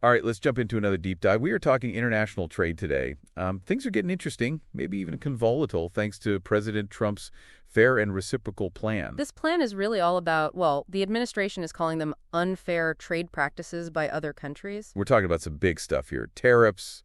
All right, let's jump into another deep dive. We are talking international trade today. Things are getting interesting, maybe even convolatile, thanks to President Trump's fair and reciprocal plan. This plan is really all about, well, the administration is calling them unfair trade practices by other countries. We're talking about some big stuff here. Tariffs,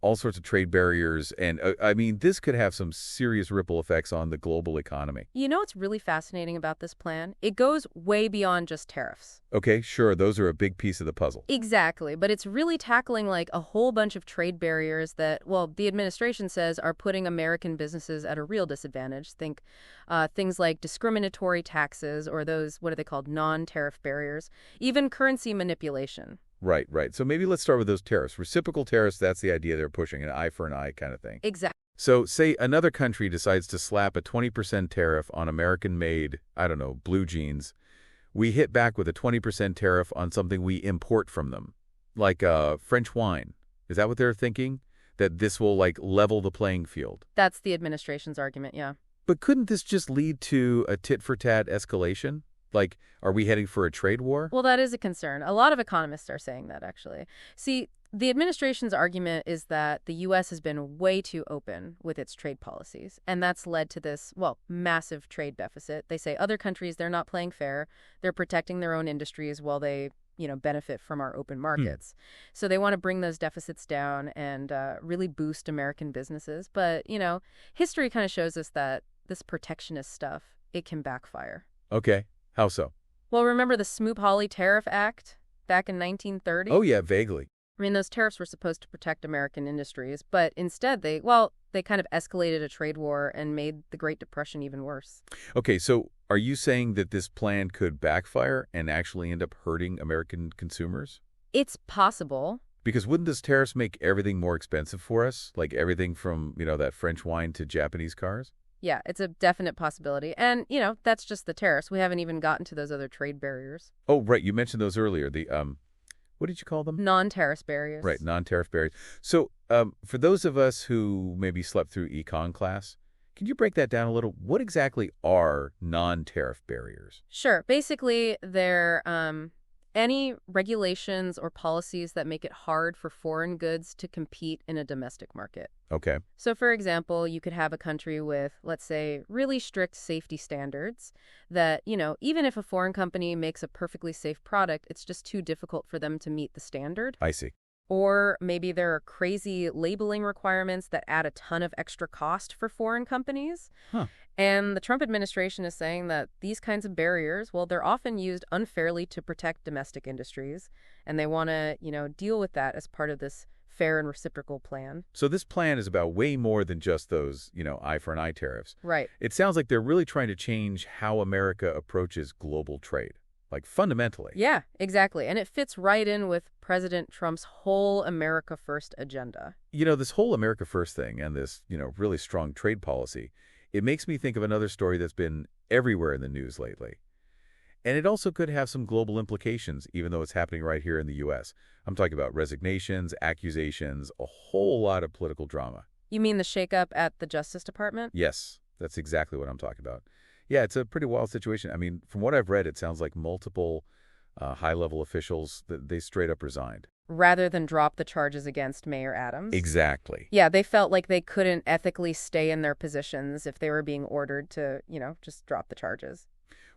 all sorts of trade barriers, and I mean, this could have some serious ripple effects on the global economy. You know what's really fascinating about this plan? It goes way beyond just tariffs. Okay, sure, those are a big piece of the puzzle. Exactly, but it's really tackling like a whole bunch of trade barriers that, well, the administration says are putting American businesses at a real disadvantage. Think things like discriminatory taxes or those, what are they called, non-tariff barriers, even currency manipulation. Right, right. So maybe let's start with those tariffs. Reciprocal tariffs, that's the idea they're pushing, an eye for an eye kind of thing. Exactly. So say another country decides to slap a 20% tariff on American-made, I don't know, blue jeans. We hit back with a 20% tariff on something we import from them, like French wine. Is that what they're thinking? That this will, like, level the playing field? That's the administration's argument, yeah. But couldn't this just lead to a tit-for-tat escalation? Like, are we heading for a trade war? Well, that is a concern. A lot of economists are saying that, actually. See, the administration's argument is that the U.S. has been way too open with its trade policies, and that's led to this, well, massive trade deficit. They say other countries, they're not playing fair. They're protecting their own industries while they, benefit from our open markets. So they want to bring those deficits down and really boost American businesses. But, history kind of shows us that this protectionist stuff, it can backfire. Okay. How so? Well, remember the Smoot-Hawley Tariff Act back in 1930? Oh, yeah, vaguely. I mean, those tariffs were supposed to protect American industries, but instead they kind of escalated a trade war and made the Great Depression even worse. Okay, so are you saying that this plan could backfire and actually end up hurting American consumers? It's possible. Because wouldn't this tariffs make everything more expensive for us? Like everything from, that French wine to Japanese cars? Yeah, it's a definite possibility. And, that's just the tariffs. We haven't even gotten to those other trade barriers. Oh, right, you mentioned those earlier. The, what did you call them? Non-tariff barriers. Right, non-tariff barriers. So, for those of us who maybe slept through econ class, can you break that down a little? What exactly are non-tariff barriers? Sure. Basically, they're any regulations or policies that make it hard for foreign goods to compete in a domestic market. Okay. So, for example, you could have a country with, let's say, really strict safety standards that, even if a foreign company makes a perfectly safe product, it's just too difficult for them to meet the standard. I see. Or maybe there are crazy labeling requirements that add a ton of extra cost for foreign companies. Huh. And the Trump administration is saying that these kinds of barriers, well, they're often used unfairly to protect domestic industries. And they want to, deal with that as part of this fair and reciprocal plan. So this plan is about way more than just those, eye for an eye tariffs. Right. It sounds like they're really trying to change how America approaches global trade. Like, fundamentally. Yeah, exactly. And it fits right in with President Trump's whole America First agenda. This whole America First thing and this, really strong trade policy, it makes me think of another story that's been everywhere in the news lately. And it also could have some global implications, even though it's happening right here in the U.S. I'm talking about resignations, accusations, a whole lot of political drama. You mean the shakeup at the Justice Department? Yes, that's exactly what I'm talking about. Yeah, it's a pretty wild situation. I mean, from what I've read, it sounds like multiple high-level officials, they straight up resigned. Rather than drop the charges against Mayor Adams? Exactly. Yeah, they felt like they couldn't ethically stay in their positions if they were being ordered to, just drop the charges.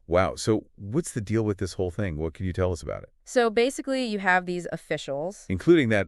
Wow. So what's the deal with this whole thing? What can you tell us about it? So basically, you have these officials. Including that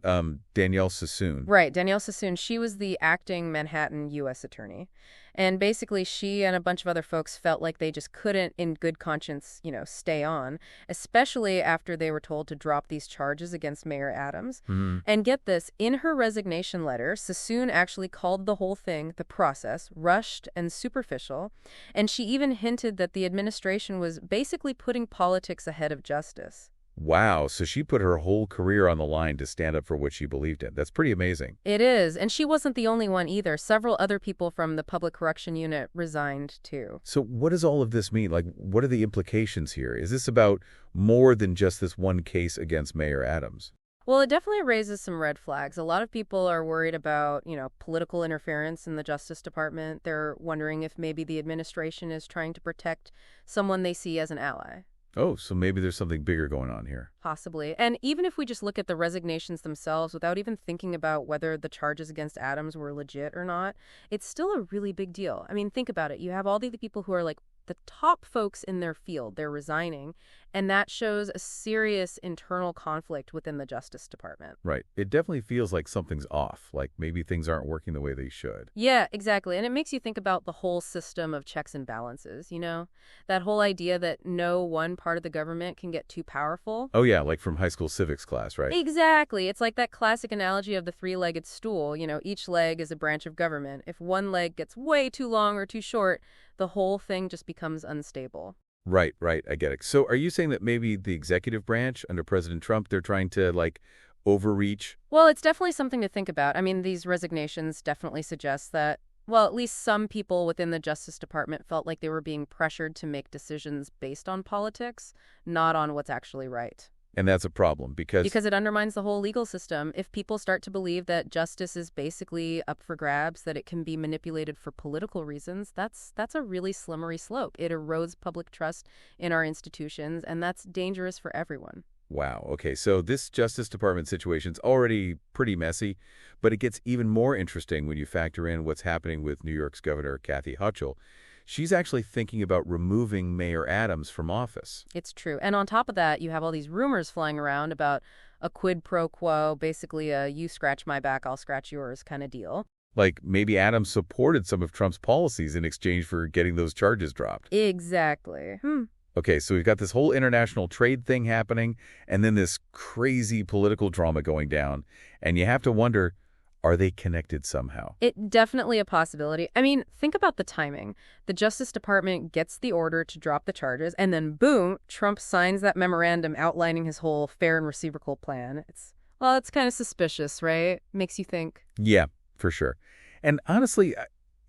Danielle Sassoon. Right, Danielle Sassoon. She was the acting Manhattan U.S. attorney. And basically, she and a bunch of other folks felt like they just couldn't, in good conscience, stay on, especially after they were told to drop these charges against Mayor Adams. Mm-hmm. And get this, in her resignation letter, Sassoon actually called the whole thing, the process, rushed and superficial. And she even hinted that the administration was basically putting politics ahead of justice. Wow, so she put her whole career on the line to stand up for what she believed in. That's pretty amazing. It is, and she wasn't the only one either. Several other people from the Public Correction Unit resigned, too. So what does all of this mean? Like, what are the implications here? Is this about more than just this one case against Mayor Adams? Well, it definitely raises some red flags. A lot of people are worried about, political interference in the Justice Department. They're wondering if maybe the administration is trying to protect someone they see as an ally. Oh, so maybe there's something bigger going on here. Possibly. And even if we just look at the resignations themselves without even thinking about whether the charges against Adams were legit or not, it's still a really big deal. I mean, think about it. You have all the people who are like the top folks in their field, they're resigning, and that shows a serious internal conflict within the Justice Department. Right. It definitely feels like something's off, like maybe things aren't working the way they should. Yeah, exactly. And it makes you think about the whole system of checks and balances, you know? That whole idea that no one part of the government can get too powerful. Oh, yeah, like from high school civics class, right? Exactly. It's like that classic analogy of the three-legged stool. You know, each leg is a branch of government. If one leg gets way too long or too short, the whole thing just becomes unstable. Right, right. I get it. So are you saying that maybe the executive branch under President Trump, they're trying to, like, overreach? Well, it's definitely something to think about. I mean, these resignations definitely suggest that, well, at least some people within the Justice Department felt like they were being pressured to make decisions based on politics, not on what's actually right. And that's a problem because, Because it undermines the whole legal system. If people start to believe that justice is basically up for grabs, that it can be manipulated for political reasons, that's a really slippery slope. It erodes public trust in our institutions, and that's dangerous for everyone. wow, okay, so this Justice Department situation's already pretty messy, but it gets even more interesting when you factor in what's happening with New York's Governor Kathy Hochul. She's actually thinking about removing Mayor Adams from office. It's true. And on top of that, you have all these rumors flying around about a quid pro quo, basically a you scratch my back, I'll scratch yours kind of deal. Like maybe Adams supported some of Trump's policies in exchange for getting those charges dropped. Exactly. Okay, so we've got this whole international trade thing happening, and then this crazy political drama going down. And you have to wonder, are they connected somehow? It definitely a possibility. I mean, think about the timing. The Justice Department gets the order to drop the charges, and then boom, Trump signs that memorandum outlining his whole fair and reciprocal plan. It's kind of suspicious, right? Makes you think. Yeah, for sure. And honestly,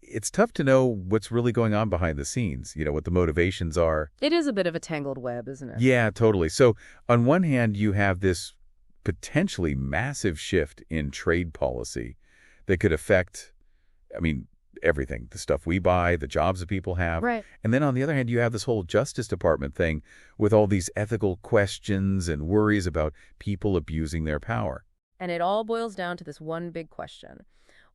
it's tough to know what's really going on behind the scenes, what the motivations are. It is a bit of a tangled web, isn't it? Yeah, totally. So on one hand, you have this potentially massive shift in trade policy that could affect, everything, the stuff we buy, the jobs that people have. Right. And then on the other hand, you have this whole Justice Department thing with all these ethical questions and worries about people abusing their power. And it all boils down to this one big question.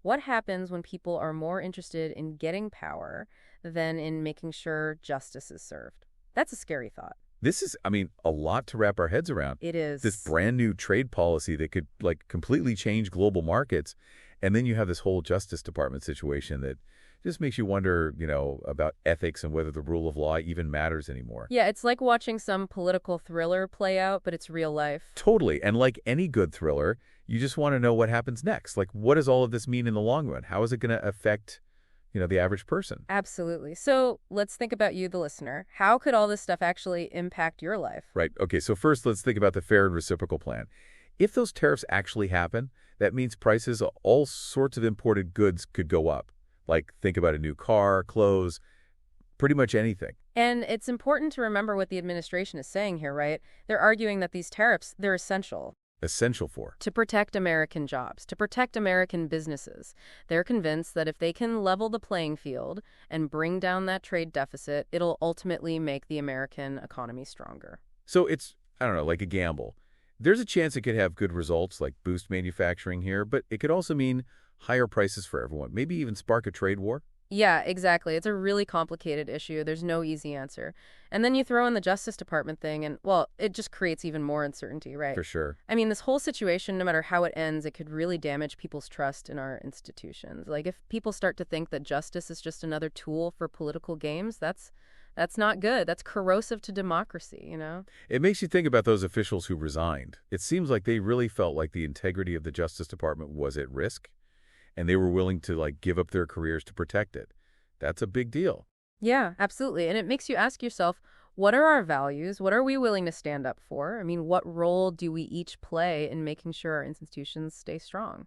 What happens when people are more interested in getting power than in making sure justice is served? That's a scary thought. This is, a lot to wrap our heads around. It is. This brand new trade policy that could, completely change global markets. And then you have this whole Justice Department situation that just makes you wonder, about ethics and whether the rule of law even matters anymore. Yeah, it's like watching some political thriller play out, but it's real life. Totally. And like any good thriller, you just want to know what happens next. Like, what does all of this mean in the long run? How is it going to affect the average person? Absolutely. So let's think about you, the listener. How could all this stuff actually impact your life? Right. Okay, so first let's think about the fair and reciprocal plan. If those tariffs actually happen, that means prices of all sorts of imported goods could go up. Like, think about a new car, clothes, pretty much anything. And it's important to remember what the administration is saying here, right? They're arguing that these tariffs, they're essential. Essential for. To protect American jobs, to protect American businesses. They're convinced that if they can level the playing field and bring down that trade deficit, it'll ultimately make the American economy stronger. So it's, like a gamble. There's a chance it could have good results, like boost manufacturing here, but it could also mean higher prices for everyone, maybe even spark a trade war. Yeah, exactly. It's a really complicated issue. There's no easy answer. And then you throw in the Justice Department thing, and, well, it just creates even more uncertainty, right? For sure. I mean, this whole situation, no matter how it ends, it could really damage people's trust in our institutions. Like, if people start to think that justice is just another tool for political games, that's not good. That's corrosive to democracy, It makes you think about those officials who resigned. It seems like they really felt like the integrity of the Justice Department was at risk, and they were willing to, give up their careers to protect it. That's a big deal. Yeah, absolutely. And it makes you ask yourself, what are our values? What are we willing to stand up for? I mean, what role do we each play in making sure our institutions stay strong?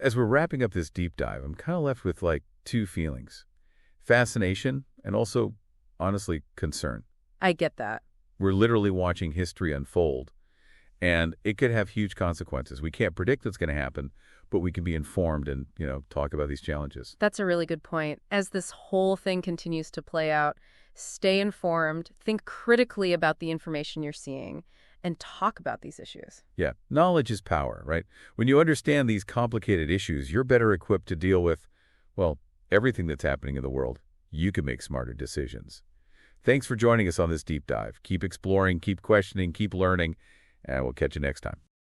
As we're wrapping up this deep dive, I'm kind of left with, two feelings. Fascination and also, honestly, concern. I get that. We're literally watching history unfold, and it could have huge consequences. We can't predict what's going to happen, but we can be informed and, talk about these challenges. That's a really good point. As this whole thing continues to play out, Stay informed, think critically about the information you're seeing, and talk about these issues. Yeah, knowledge is power, right? When you understand these complicated issues, you're better equipped to deal with, well, everything that's happening in the world. You can make smarter decisions. Thanks for joining us on this deep dive. Keep exploring, keep questioning, keep learning, and we'll catch you next time.